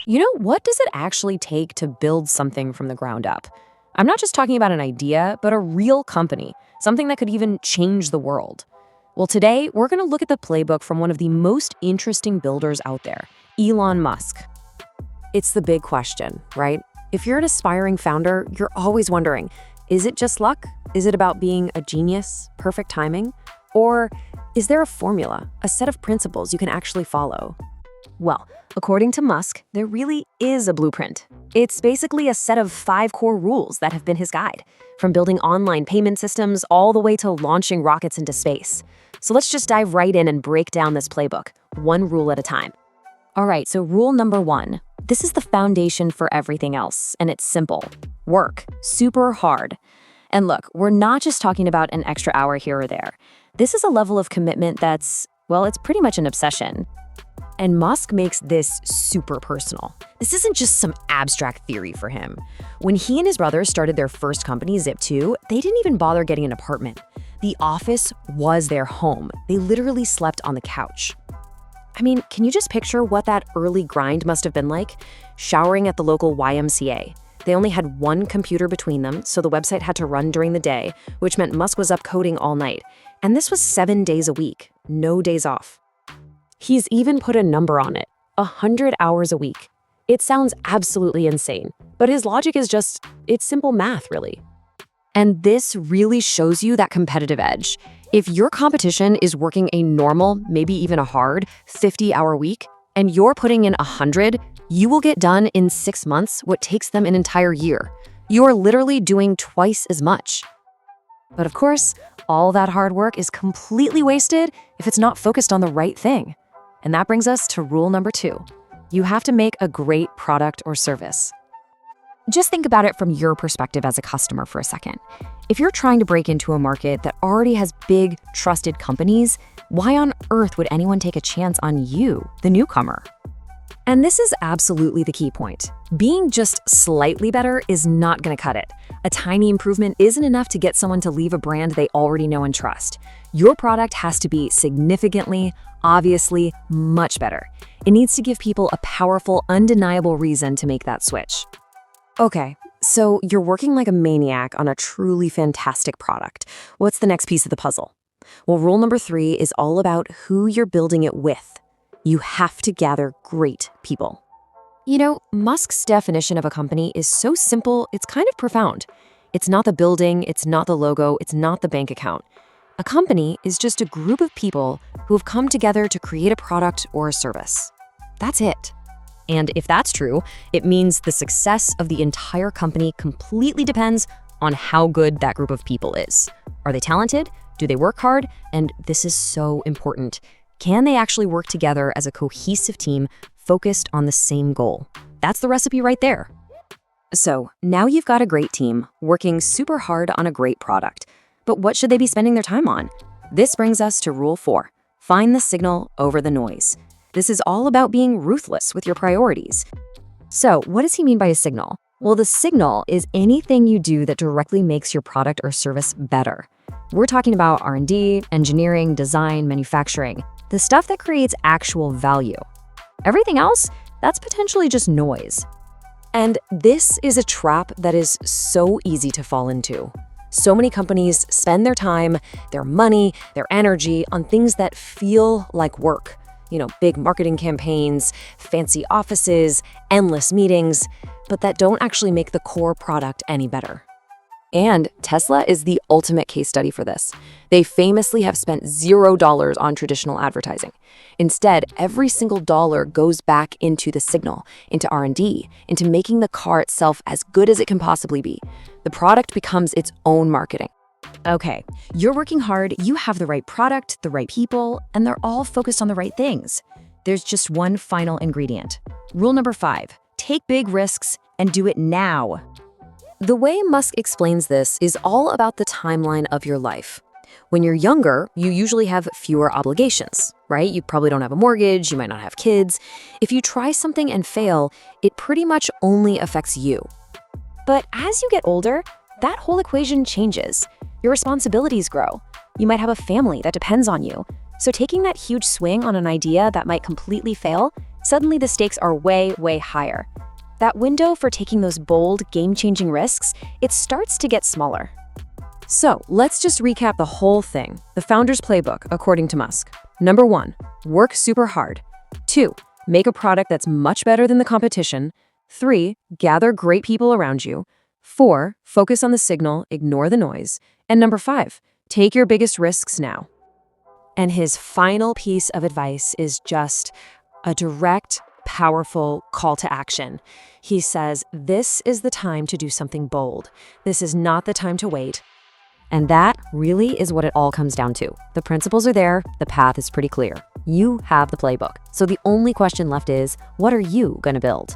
What does it actually take to build something from the ground up? I'm not just talking about an idea, but a real company, something that could even change the world. Well, today, we're going to look at the playbook from one of the most interesting builders out there, Elon Musk. It's the big question, right? If you're an aspiring founder, you're always wondering, is it just luck? Is it about being a genius, perfect timing? Or is there a formula, a set of principles you can actually follow? Well, according to Musk, there really is a blueprint. It's basically a set of 5 core rules that have been his guide, from building online payment systems all the way to launching rockets into space. So let's just dive right in and break down this playbook, one rule at a time. All right, so rule number 1. This is the foundation for everything else, and it's simple. Work super hard. And look, we're not just talking about an extra hour here or there. This is a level of commitment that's, well, it's pretty much an obsession. And Musk makes this super personal. This isn't just some abstract theory for him. When he and his brother started their first company, Zip2, they didn't even bother getting an apartment. The office was their home. They literally slept on the couch. I mean, can you just picture what that early grind must have been like? Showering at the local YMCA. They only had one computer between them, so the website had to run during the day, which meant Musk was up coding all night. And this was 7 days a week, no days off. He's even put a number on it, 100 hours a week. It sounds absolutely insane, but his logic is just, it's simple math, really. And this really shows you that competitive edge. If your competition is working a normal, maybe even a hard, 50-hour week, and you're putting in 100, you will get done in 6 months what takes them an entire year. You're literally doing twice as much. But of course, all that hard work is completely wasted if it's not focused on the right thing. And that brings us to rule number 2. You have to make a great product or service. Just think about it from your perspective as a customer for a second. If you're trying to break into a market that already has big, trusted companies, why on earth would anyone take a chance on you, the newcomer? And this is absolutely the key point. Being just slightly better is not going to cut it. A tiny improvement isn't enough to get someone to leave a brand they already know and trust. Your product has to be significantly, obviously, much better. It needs to give people a powerful, undeniable reason to make that switch. Okay, so you're working like a maniac on a truly fantastic product. What's the next piece of the puzzle? Well, rule number 3 is all about who you're building it with. You have to gather great people. Musk's definition of a company is so simple, it's kind of profound. It's not the building, it's not the logo, it's not the bank account. A company is just a group of people who have come together to create a product or a service. That's it. And if that's true, it means the success of the entire company completely depends on how good that group of people is. Are they talented? Do they work hard? And this is so important. Can they actually work together as a cohesive team focused on the same goal? That's the recipe right there. So now you've got a great team working super hard on a great product. But what should they be spending their time on? This brings us to rule 4. Find the signal over the noise. This is all about being ruthless with your priorities. So what does he mean by a signal? Well, the signal is anything you do that directly makes your product or service better. We're talking about R&D, engineering, design, manufacturing, the stuff that creates actual value. Everything else, that's potentially just noise. And this is a trap that is so easy to fall into. So many companies spend their time, their money, their energy on things that feel like work. Big marketing campaigns, fancy offices, endless meetings, but that don't actually make the core product any better. And Tesla is the ultimate case study for this. They famously have spent $0 on traditional advertising. Instead, every single dollar goes back into the signal, into R&D, into making the car itself as good as it can possibly be. The product becomes its own marketing. Okay, you're working hard, you have the right product, the right people, and they're all focused on the right things. There's just one final ingredient. Rule number 5, take big risks and do it now. The way Musk explains this is all about the timeline of your life. When you're younger, you usually have fewer obligations, right? You probably don't have a mortgage, you might not have kids. If you try something and fail, it pretty much only affects you. But as you get older, that whole equation changes. Your responsibilities grow. You might have a family that depends on you. So taking that huge swing on an idea that might completely fail, suddenly the stakes are way, way higher. That window for taking those bold, game-changing risks, it starts to get smaller. So let's just recap the whole thing. The founder's playbook, according to Musk. Number 1, work super hard. 2, make a product that's much better than the competition. 3, gather great people around you. 4, focus on the signal, ignore the noise. And number 5, take your biggest risks now. And his final piece of advice is just a direct, powerful call to action. He says, this is the time to do something bold. This is not the time to wait. And that really is what it all comes down to. The principles are there, the path is pretty clear. You have the playbook. So the only question left is, what are you going to build?